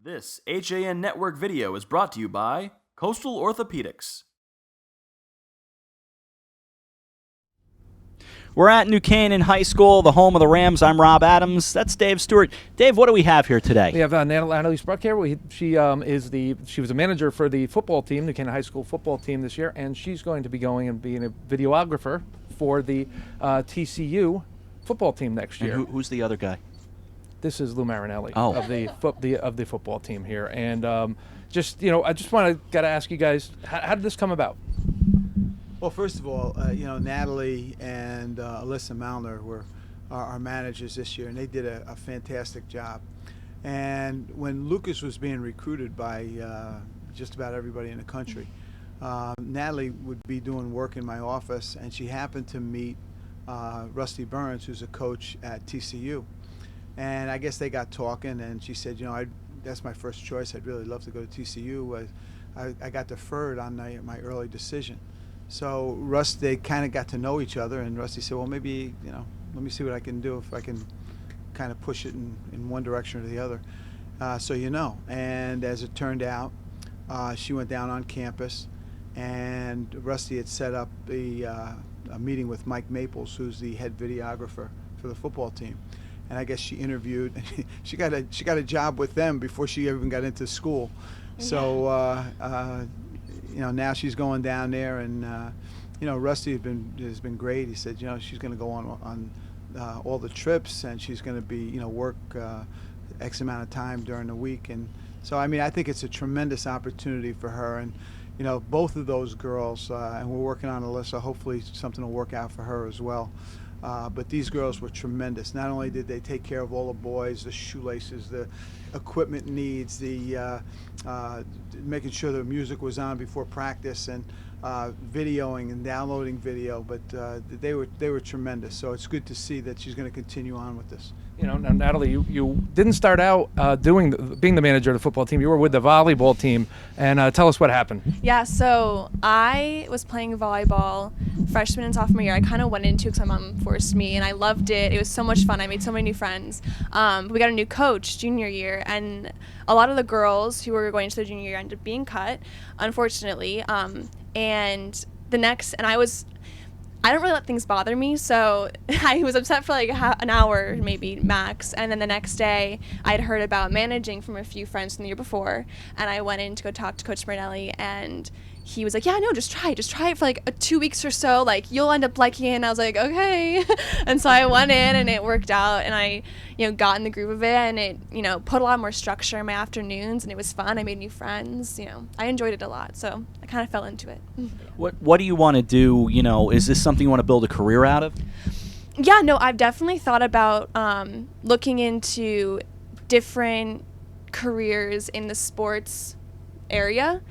This HAN Network video is brought to you by Coastal Orthopedics. We're at New Canaan High School, the home of the Rams. I'm Rob Adams. That's Dave Stewart. Dave, what do we have here today? We have Natalie Spruck here. She was a manager for the football team, New Canaan High School football team this year, and she's going to be going and being a videographer for the TCU football team next year. And who's the other guy? This is Lou Marinelli of the football team here, and I just got to ask you guys, how did this come about? Well, first of all, Natalie and Alyssa Malner were our managers this year, and they did a fantastic job. And when Lucas was being recruited by just about everybody in the country, Natalie would be doing work in my office, and she happened to meet Rusty Burns, who's a coach at TCU. And I guess they got talking, and she said, that's my first choice. I'd really love to go to TCU. I got deferred on my early decision. So they kind of got to know each other, and Rusty said, well, maybe, let me see what I can do, if I can kind of push it in one direction or the other. And as it turned out, she went down on campus, and Rusty had set up a meeting with Mike Maples, who's the head videographer for the football team. And I guess she interviewed, and she got a job with them before she even got into school. Yeah. So, now she's going down there, and Rusty has been great. He said, she's going to go on all the trips, and she's going to be, work X amount of time during the week. And so, I think it's a tremendous opportunity for her. And both of those girls, and we're working on Alyssa. Hopefully, something will work out for her as well. But these girls were tremendous. Not only did they take care of all the boys, the shoelaces, the equipment needs, the making sure the music was on before practice, and videoing and downloading video, but they were tremendous. So it's good to see that she's going to continue on with this. Now, Natalie, you didn't start out being the manager of the football team. You were with the volleyball team, and tell us what happened. Yeah, so I was playing volleyball freshman and sophomore year. I kind of went into it because my mom forced me, and I loved it. It was so much fun. I made so many new friends. We got a new coach junior year, and a lot of the girls who were going to their junior year ended up being cut, unfortunately. I don't really let things bother me, so I was upset for like an hour, maybe max, and then the next day I'd heard about managing from a few friends from the year before, and I went in to go talk to Coach Marinelli, and he was like, yeah, no, just try it for like 2 weeks or so, like you'll end up liking it. And I was like, okay. And so I went in, and it worked out, and I got in the groove of it, and it put a lot more structure in my afternoons, and it was fun. I made new friends. I enjoyed it a lot, so I kind of fell into it. What do you want to do? Is this something you want to build a career out of? Yeah, no, I've definitely thought about looking into different careers in the sports area.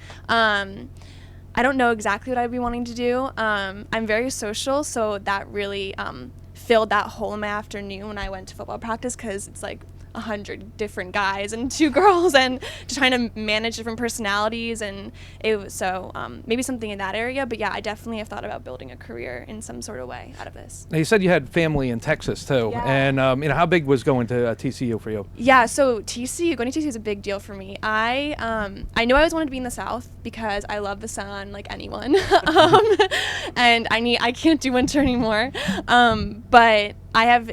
I don't know exactly what I'd be wanting to do. I'm very social, so that really filled that hole in my afternoon when I went to football practice, because it's like 100 different guys and 2 girls, and just trying to manage different personalities, and it was so maybe something in that area. But yeah, I definitely have thought about building a career in some sort of way out of this. Now, you said you had family in Texas too, yeah. And how big was going to TCU for you? Yeah, so going to TCU is a big deal for me. I knew I always wanted to be in the South because I love the sun like anyone, and I can't do winter anymore, but I have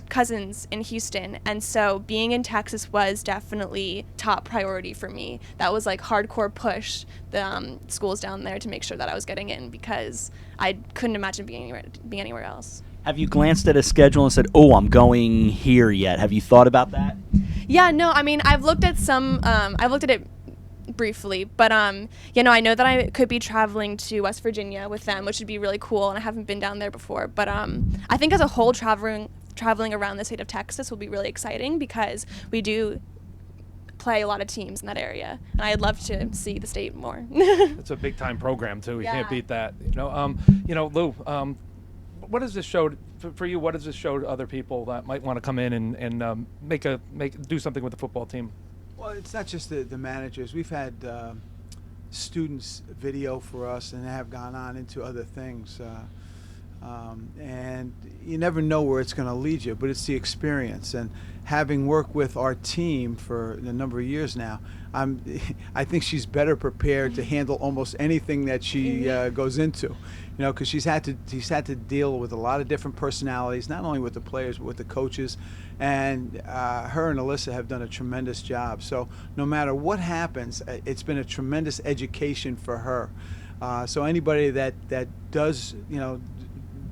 cousins in Houston, and so being in Texas was definitely top priority for me. That was like hardcore push the schools down there to make sure that I was getting in, because I couldn't imagine being anywhere else. Have you glanced at a schedule and said, oh, I'm going here yet? Have you thought about that? Yeah, no, I've looked at I've looked at it briefly, but I know that I could be traveling to West Virginia with them, which would be really cool, and I haven't been down there before. But I think as a whole, traveling around the state of Texas will be really exciting, because we do play a lot of teams in that area, and I'd love to see the state more. It's a big time program too. You can't beat that. Lou, what does this show for you? What does this show to other people that might want to come in and do something with the football team? Well, it's not just the managers. We've had students video for us, and have gone on into other things. And you never know where it's going to lead you, but it's the experience. And having worked with our team for a number of years now, I think she's better prepared to handle almost anything that she goes into, because she's had to deal with a lot of different personalities, not only with the players but with the coaches, and her and Alyssa have done a tremendous job. So no matter what happens, it's been a tremendous education for her. So anybody that does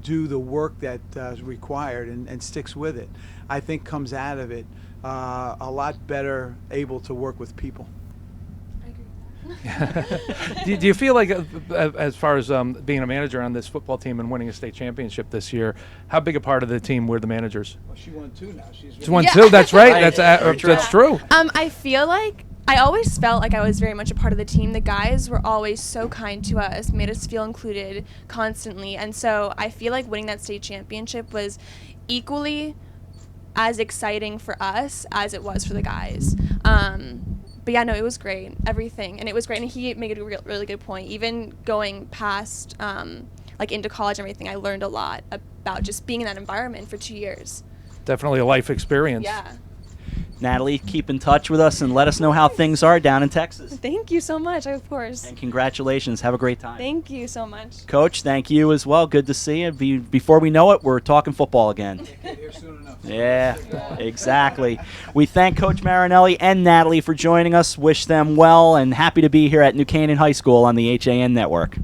do the work that is required and sticks with it, I think comes out of it a lot better able to work with people. Do you feel like, as far as being a manager on this football team and winning a state championship this year, how big a part of the team were the managers? Well, she won 2 now. She won 2. That's right. That's true. I feel like I always felt like I was very much a part of the team. The guys were always so kind to us, made us feel included constantly. And so I feel like winning that state championship was equally as exciting for us as it was for the guys. But yeah, no, it was great, everything. And it was great. And he made a really good point. Even going past, into college and everything, I learned a lot about just being in that environment for 2 years. Definitely a life experience. Yeah. Natalie, keep in touch with us and let us know how things are down in Texas. Thank you so much, of course. And congratulations. Have a great time. Thank you so much. Coach, thank you as well. Good to see you. Before we know it, we're talking football again. Here soon enough. Yeah, exactly. We thank Coach Marinelli and Natalie for joining us. Wish them well and happy to be here at New Canaan High School on the HAN Network.